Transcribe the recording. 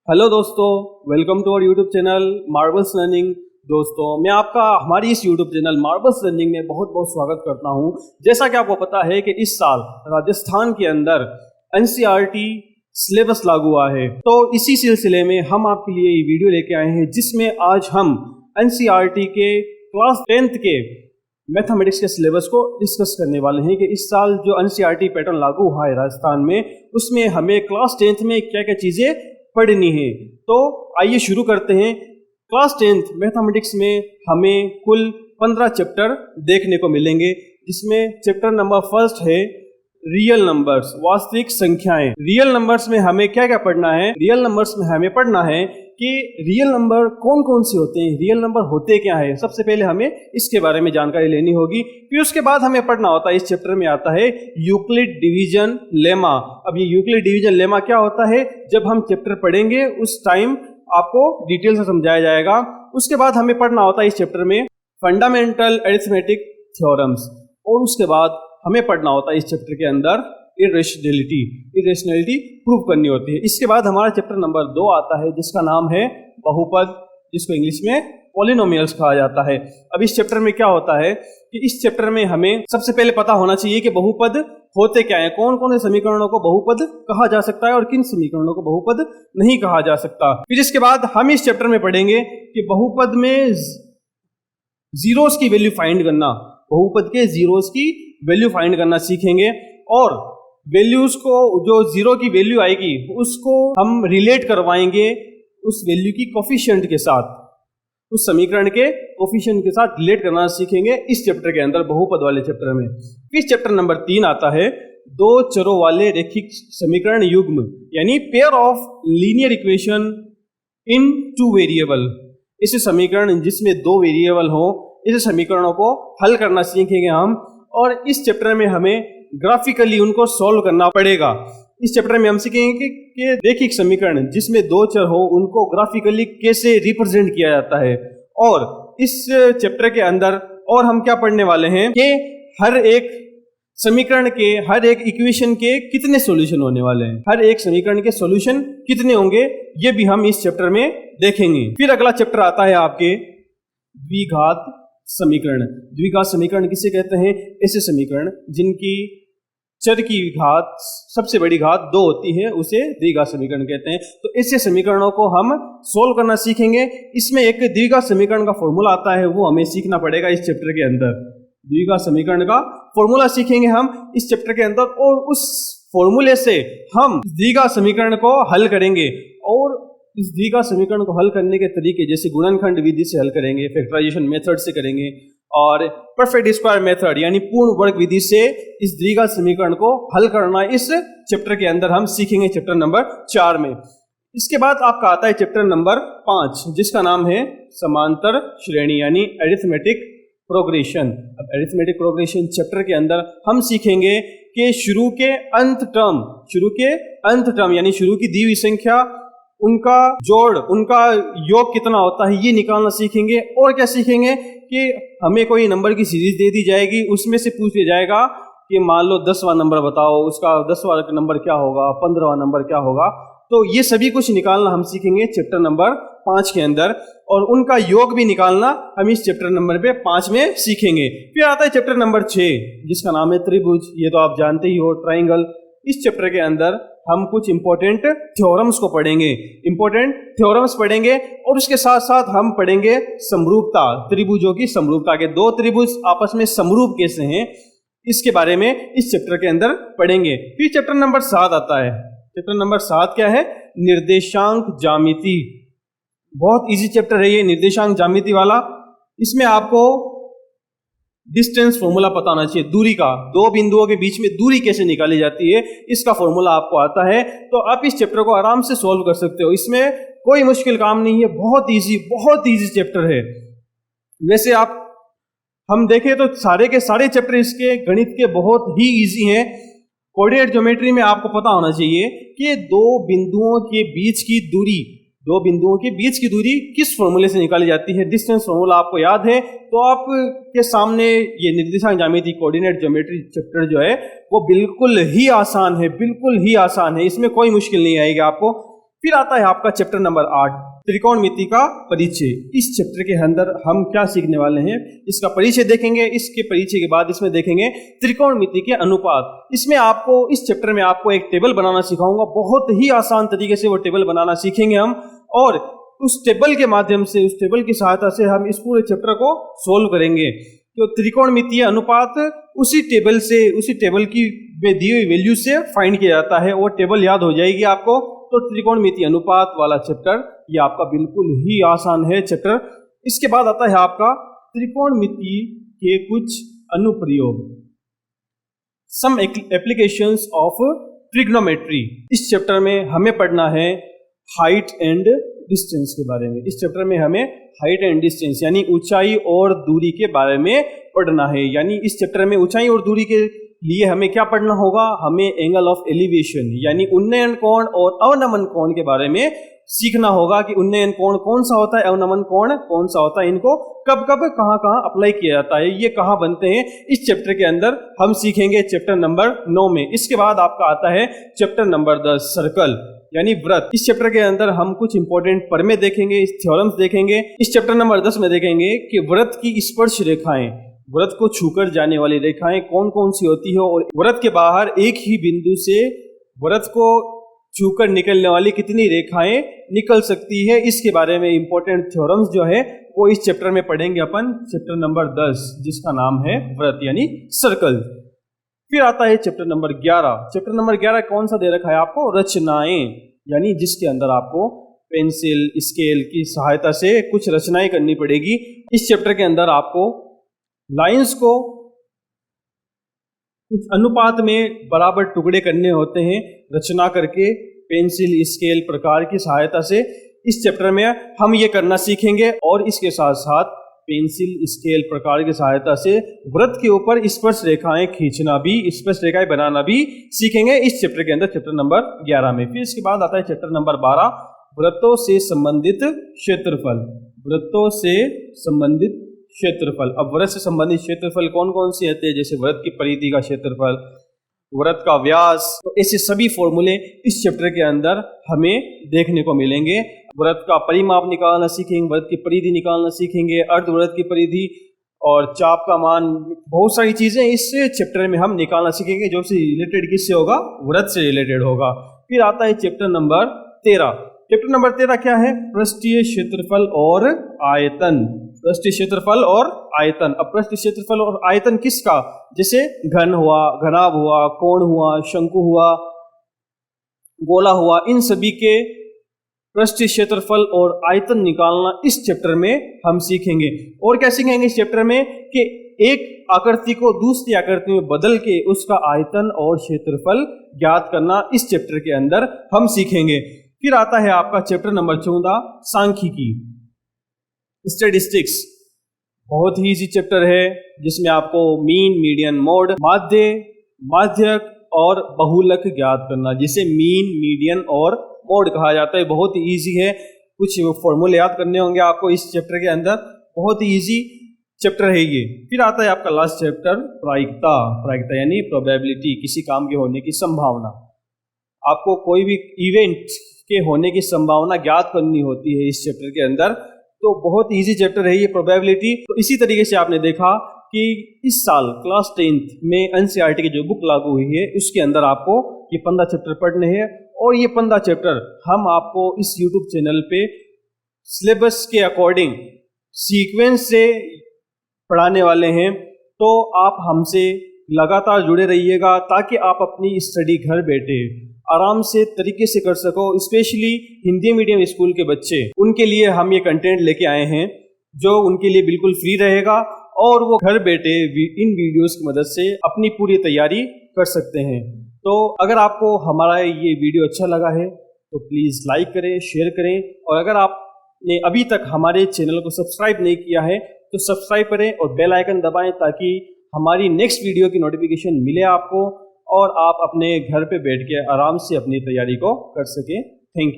Hello दोस्तों, welcome to our YouTube channel Marvels Learning. दोस्तों, मैं आपका हमारी इस यूट्यूब चैनल मार्वल्स लर्निंग में बहुत बहुत स्वागत करता हूं। जैसा कि आपको पता है कि इस साल राजस्थान के अंदर एनसीईआरटी सिलेबस लागू हुआ है, तो इसी सिलसिले में हम आपके लिए ये वीडियो लेके आए हैं जिसमें आज हम एनसीईआरटी के क्लास 10th के मैथमेटिक्स के सिलेबस को डिस्कस करने वाले हैं कि इस साल जो एनसीईआरटी पैटर्न लागू हुआ है राजस्थान में, उसमें हमें क्लास 10th में क्या क्या चीज़ें पढ़नी है। तो आइए शुरू करते हैं। क्लास 10th मैथमेटिक्स में हमें कुल 15 चैप्टर देखने को मिलेंगे, जिसमें चैप्टर नंबर फर्स्ट है रियल नंबर्स, वास्तविक संख्याएं। रियल नंबर्स में हमें क्या क्या पढ़ना है? रियल नंबर्स में हमें पढ़ना है कि रियल नंबर कौन कौन से होते हैं, रियल नंबर होते क्या है। सबसे पहले हमें इसके बारे में जानकारी लेनी होगी। फिर उसके बाद हमें पढ़ना होता है, इस चैप्टर में आता है यूक्लिड डिवीजन लेमा। अब ये यूक्लिड डिवीजन लेमा क्या होता है, जब हम चैप्टर पढ़ेंगे उस टाइम आपको डिटेल से समझाया जाएगा। उसके बाद हमें पढ़ना होता है इस चैप्टर में फंडामेंटल अरिथमेटिक थ्योरम्स, और उसके बाद हमें पढ़ना होता है इस चैप्टर के अंदर इरेशनैलिटी प्रूव करनी होती है। इसके बाद हमारा चैप्टर नंबर 2 आता है जिसका नाम है बहुपद, जिसको इंग्लिश में पॉलिनोमियल्स कहा जाता है। अब इस चैप्टर में क्या होता है कि इस चैप्टर में हमें सबसे पहले पता होना चाहिए कि बहुपद होते क्या है, कौन कौन से समीकरणों को बहुपद कहा जा सकता है और किन समीकरणों को बहुपद नहीं कहा जा सकता। फिर इसके बाद हम इस चैप्टर में पढ़ेंगे कि बहुपद में जीरोस की वैल्यू फाइंड करना, बहुपद के जीरोस की वैल्यू फाइंड करना सीखेंगे, और वैल्यूज को जो जीरो की वैल्यू आएगी उसको हम रिलेट करवाएंगे उस वैल्यू की कोफिशिएंट के साथ, उस समीकरण के कोफिशिएंट के साथ रिलेट करना सीखेंगे इस चैप्टर के अंदर, बहुपद वाले चैप्टर में। फिर चैप्टर नंबर 3 आता है दो चरों वाले रैखिक समीकरण युग्म, यानी pair of linear equation in 2 variable. इस समीकरण जिसमें 2 वेरिएबल हो, इस समीकरणों को हल करना सीखेंगे हम, और इस चैप्टर में हमें ग्राफिकली उनको सॉल्व करना पड़ेगा। इस चैप्टर में हम सीखेंगे कि रैखिक समीकरण जिसमें 2 चर हो उनको ग्राफिकली कैसे रिप्रेजेंट किया जाता है। और इस चैप्टर के अंदर और हम क्या पढ़ने वाले हैं कि हर एक समीकरण के, हर एक इक्वेशन के कितने सॉल्यूशन होने वाले हैं, हर एक समीकरण के सॉल्यूशन कितने होंगे, ये भी हम इस चैप्टर में देखेंगे। फिर अगला चैप्टर आता है आपके द्विघात समीकरण। द्विघात समीकरण किसे कहते हैं? ऐसे समीकरण जिनकी चर की घात, सबसे बड़ी घात 2 होती है, उसे द्विघात समीकरण कहते हैं। तो ऐसे समीकरणों को हम सोल्व करना सीखेंगे। इसमें एक द्विघात समीकरण का फॉर्मूला आता है, वो हमें सीखना पड़ेगा इस चैप्टर के अंदर। द्विघात समीकरण का फॉर्मूला सीखेंगे हम इस चैप्टर के अंदर, और उस फॉर्मूले से हम द्विघात समीकरण को हल करेंगे। और इस द्विघात समीकरण को हल करने के तरीके जैसे गुणनखंड विधि से हल करेंगे, फैक्टराइजेशन मेथड से करेंगे, और परफेक्ट स्क्वायर मेथड यानी पूर्ण वर्ग विधि से इस द्विघात समीकरण को हल करना इस चैप्टर के अंदर हम सीखेंगे, चैप्टर नंबर 4 में। इसके बाद आपका आता है चैप्टर नंबर 5 जिसका नाम है समांतर श्रेणी यानी अरिथमेटिक प्रोग्रेशन। अब अरिथमेटिक प्रोग्रेशन चैप्टर के अंदर हम सीखेंगे कि शुरू के अंत टर्म यानी शुरू की दी हुई संख्या, उनका जोड़, उनका योग कितना होता है, ये निकालना सीखेंगे। और क्या सीखेंगे कि हमें कोई नंबर की सीरीज दे दी जाएगी, उसमें से पूछ लिया जाएगा कि मान लो 10वां नंबर बताओ, उसका 10वां नंबर क्या होगा, 15वां नंबर क्या होगा। तो ये सभी कुछ निकालना हम सीखेंगे चैप्टर नंबर 5 के अंदर, और उनका योग भी निकालना हम इस चैप्टर नंबर 5 में सीखेंगे। फिर आता है चैप्टर नंबर 6 जिसका नाम है त्रिभुज। ये तो आप जानते ही हो, ट्राइंगल। इस चैप्टर के अंदर हम कुछ इंपॉर्टेंट थ्योरम्स को पढ़ेंगे, और उसके साथ साथ हम पढ़ेंगे समरूपता, त्रिभुजों की समरूपता, के 2 त्रिभुज आपस में समरूप कैसे हैं, इसके बारे में इस चैप्टर के अंदर पढ़ेंगे। फिर चैप्टर नंबर 7 आता है। चैप्टर नंबर 7 क्या है? निर्देशांक ज्यामिति। बहुत इजी चैप्टर है ये, निर्देशांक ज्यामिति वाला। इसमें आपको डिस्टेंस फॉर्मूला पता होना चाहिए, दूरी का, 2 बिंदुओं के बीच में दूरी कैसे निकाली जाती है, इसका फॉर्मूला आपको आता है, तो आप इस चैप्टर को आराम से सॉल्व कर सकते हो। इसमें कोई मुश्किल काम नहीं है, बहुत इजी चैप्टर है। वैसे हम देखें तो सारे के सारे चैप्टर इसके गणित के बहुत ही इजी हैं। कोऑर्डिनेट ज्योमेट्री में आपको पता होना चाहिए कि 2 बिंदुओं के बीच की दूरी, 2 बिंदुओं के बीच की दूरी किस फॉर्मूले से निकाली जाती है। डिस्टेंस फॉर्मूला आपको याद है, तो आपके सामने ये निर्देशांक ज्यामिति, कोऑर्डिनेट ज्योमेट्री चैप्टर जो है वो बिल्कुल ही आसान है, इसमें कोई मुश्किल नहीं आएगी आपको। फिर आता है आपका चैप्टर नंबर 8, त्रिकोणमिति का परिचय। इस चैप्टर के अंदर हम क्या सीखने वाले हैं, इसका परिचय देखेंगे। इसके परिचय के बाद इसमें देखेंगे त्रिकोणमिति के अनुपात। इसमें आपको इस चैप्टर में आपको एक टेबल बनाना सिखाऊंगा, बहुत ही आसान तरीके से वो टेबल बनाना सीखेंगे हम, और उस टेबल के माध्यम से, उस टेबल की सहायता से हम इस पूरे चैप्टर को सोल्व करेंगे। तो त्रिकोणमितीय अनुपात उसी टेबल से, उसी टेबल की में दी हुई वैल्यू से फाइंड किया जाता है। वो टेबल याद हो जाएगी आपको। तो त्रिकोणमितीय अनुपात वाला चैप्टर ये आपका बिल्कुल ही आसान है चैप्टर। इसके बाद आता है आपका त्रिकोणमिति के कुछ अनुप्रयोग, सम एप्लीकेशंस ऑफ ट्रिग्नोमेट्री। इस चैप्टर में हमें पढ़ना है हाइट एंड डिस्टेंस के बारे में। इस चैप्टर में हमें हाइट एंड डिस्टेंस यानी ऊंचाई और दूरी के बारे में पढ़ना है। यानी इस चैप्टर में ऊंचाई और दूरी के लिए हमें क्या पढ़ना होगा, हमें एंगल ऑफ एलिवेशन यानी उन्नयन कोण और अवनमन कोण के बारे में सीखना होगा कि उन्नयन कोण कौन सा होता है, अवनमन कोण कौन सा होता है, इनको कब कब कहाँ कहाँ अप्लाई किया जाता है, ये कहाँ बनते हैं, इस चैप्टर के अंदर हम सीखेंगे चैप्टर नंबर 9 में। इसके बाद आपका आता है चैप्टर नंबर 10, सर्कल यानी व्रत। इस चैप्टर के अंदर हम कुछ इंपॉर्टेंट प्रमेय देखेंगे, थ्योरम्स देखेंगे। इस चैप्टर नंबर 10 में देखेंगे कि व्रत की स्पर्श रेखाएं, व्रत को छूकर जाने वाली रेखाएं कौन कौन सी होती है, और व्रत के बाहर एक ही बिंदु से व्रत को छूकर निकलने वाली कितनी रेखाएं निकल सकती है, इसके बारे में इंपॉर्टेंट थ्योरम्स जो है वो इस चैप्टर में पढ़ेंगे अपन, चैप्टर नंबर 10 जिसका नाम है व्रत यानी सर्कल। फिर आता है चैप्टर नंबर 11। चैप्टर नंबर 11 कौन सा दे रखा है आपको, रचनाएं, यानी जिसके अंदर आपको पेंसिल स्केल की सहायता से कुछ रचनाएं करनी पड़ेगी। इस चैप्टर के अंदर आपको लाइंस को कुछ अनुपात में बराबर टुकड़े करने होते हैं, रचना करके पेंसिल स्केल प्रकार की सहायता से। इस चैप्टर में हम ये करना सीखेंगे, और इसके साथ साथ पेंसिल स्केल प्रकार की सहायता से व्रत के ऊपर स्पर्श रेखाएं खींचना भी, स्पर्श रेखाएं बनाना भी सीखेंगे इस चैप्टर के अंदर, चैप्टर नंबर 11 में। फिर इसके बाद आता है चैप्टर नंबर 12, व्रतों से संबंधित क्षेत्रफल। व्रतों से संबंधित क्षेत्रफल। अब व्रत से संबंधित क्षेत्रफल कौन कौन से होते हैं, जैसे व्रत की परिधि का क्षेत्रफल, व्रत का व्यास, तो ऐसे सभी फॉर्मूले इस चैप्टर के अंदर हमें देखने को मिलेंगे। व्रत का परिमाप निकालना सीखेंगे, व्रत की परिधि निकालना सीखेंगे, अर्धव्रत की परिधि और चाप का मान, बहुत सारी चीजें इस चैप्टर में हम निकालना सीखेंगे जो से रिलेटेड किससे होगा, व्रत से रिलेटेड होगा। फिर आता है चैप्टर नंबर 13। चैप्टर नंबर 13 क्या है, पृष्ठीय क्षेत्रफल और आयतन। पृष्ठीय क्षेत्रफल और आयतन। अब पृष्ठीय क्षेत्रफल और आयतन किसका, जैसे घन हुआ, घनाभ हुआ, कोण हुआ, शंकु हुआ, गोला हुआ, इन सभी के पृष्ठीय क्षेत्रफल और आयतन निकालना इस चैप्टर में हम सीखेंगे। और क्या सीखेंगे इस चैप्टर में कि एक आकृति को दूसरी आकृति में बदल के उसका आयतन और क्षेत्रफल ज्ञात करना इस चैप्टर के अंदर हम सीखेंगे। फिर आता है आपका चैप्टर नंबर 14, सांख्यिकी, स्टैटिस्टिक्स। बहुत ही इजी चैप्टर है जिसमें आपको मीन, मीडियन, मोड, माध्य, माध्यक और बहुलक ज्ञात करना, जिसे मीन, मीडियन और मोड कहा जाता है। बहुत ही इजी है, कुछ फॉर्मूले याद करने होंगे आपको इस चैप्टर के अंदर, बहुत ही इजी चैप्टर है ये। फिर आता है आपका लास्ट चैप्टर, प्रायिकता। प्रायिकता यानी प्रोबेबिलिटी, किसी काम के होने की संभावना। आपको कोई भी इवेंट के होने की संभावना ज्ञात करनी होती है इस चैप्टर के अंदर, तो बहुत इजी चैप्टर है ये प्रोबेबिलिटी। तो इसी तरीके से आपने देखा कि इस साल क्लास 10th में एनसीईआरटी की जो बुक लागू हुई है उसके अंदर आपको ये 15 चैप्टर पढ़ने हैं, और ये 15 चैप्टर हम आपको इस यूट्यूब चैनल पे सिलेबस के अकॉर्डिंग सीक्वेंस से पढ़ाने वाले हैं। तो आप हमसे लगातार जुड़े रहिएगा ताकि आप अपनी स्टडी घर बैठे आराम से तरीके से कर सको। स्पेशली हिंदी मीडियम स्कूल के बच्चे, उनके लिए हम ये कंटेंट लेके आए हैं जो उनके लिए बिल्कुल फ्री रहेगा, और वो घर बैठे इन वीडियोस की मदद से अपनी पूरी तैयारी कर सकते हैं। तो अगर आपको हमारा ये वीडियो अच्छा लगा है तो प्लीज़ लाइक करें, शेयर करें, और अगर आपने अभी तक हमारे चैनल को सब्सक्राइब नहीं किया है तो सब्सक्राइब करें और बेल आइकन दबाएं ताकि हमारी नेक्स्ट वीडियो की नोटिफिकेशन मिले आपको, और आप अपने घर पे बैठ के आराम से अपनी तैयारी को कर सकें। Thank you.